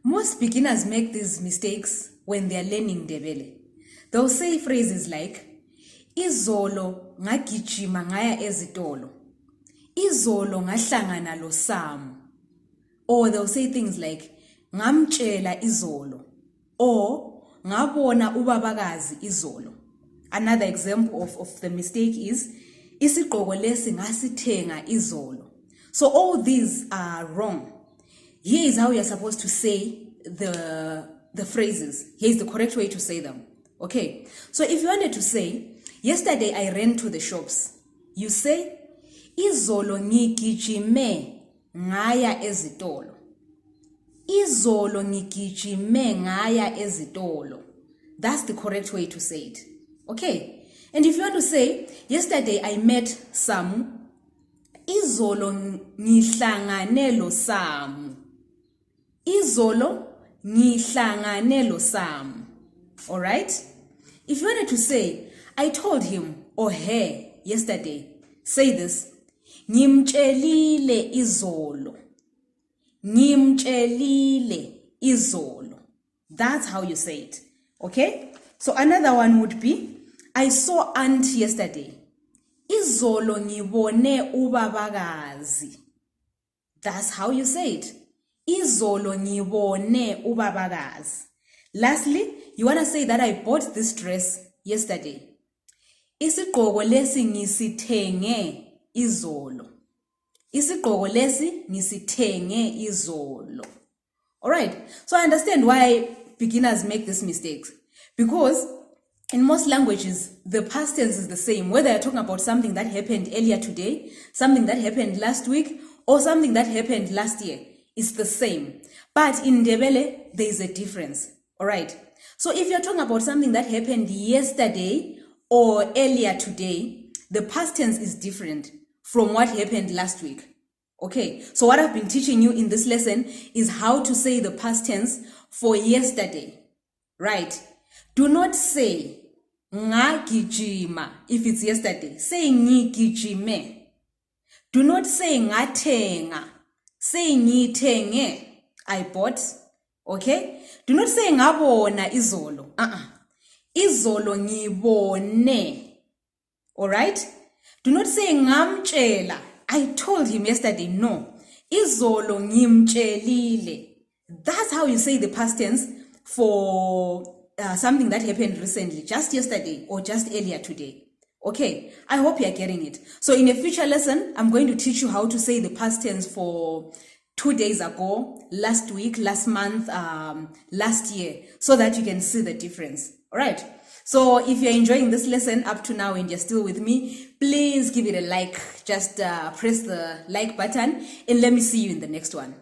Most beginners make these mistakes when they are learning Ndebele. They'll say phrases like, izolo ngagijima ngaya ezitolo. Izolo ngahlangana lo Sam. Or they'll say things like, ngamtshela izolo. Or ngabona ubabakazi izolo. Another example of the mistake is, isigqoko lesi ngasithenga izolo. So all these are wrong. Here is how you're supposed to say the phrases. Here's the correct way to say them. Okay, so if you wanted to say, yesterday I ran to the shops, you say, izolo ngigijime ngaya ezitolo. Izolo ngigijime ngaya ezitolo. That's the correct way to say it. Okay, and if you want to say, yesterday I met Samu, izolo ngihlangane lo Samu. Izolo ngihlangane lo Samu. All right? If you wanted to say, I told him or her yesterday, say this. Ngimtshelile izolo. Ngimtshelile izolo. That's how you say it. Okay? So another one would be, I saw aunt yesterday. Izolo ngibone ubabakazi. That's how you say it. Izolo ngibone ubabakazi. Lastly, you want to say that I bought this dress yesterday. Isigqoko lesi ngisithenge izolo. Isigqoko lesi ngisithenge izolo. Alright, so I understand why beginners make these mistakes. Because in most languages, the past tense is the same. Whether you're talking about something that happened earlier today, something that happened last week, or something that happened last year, it's the same. But in Ndebele, there is a difference. All right. So if you're talking about something that happened yesterday or earlier today, the past tense is different from what happened last week. Okay. So what I've been teaching you in this lesson is how to say the past tense for yesterday. Right. Do not say ngagijima if it's yesterday. Say ngigijime. Do not say ngathenga. Say ngithenge. I bought. Okay? Do not say ngabona izolo. Izolo ngibone. Alright? Do not say ngamtshela. I told him yesterday. No. Izolo ngimtshelile. That's how you say the past tense for something that happened recently, just yesterday or just earlier today. Okay, I hope you're getting it. So in a future lesson, I'm going to teach you how to say the past tense for 2 days ago, last week, last month, last year, so that you can see the difference. All right. So if you're enjoying this lesson up to now and you're still with me, please give it a like. Just press the like button and let me see you in the next one.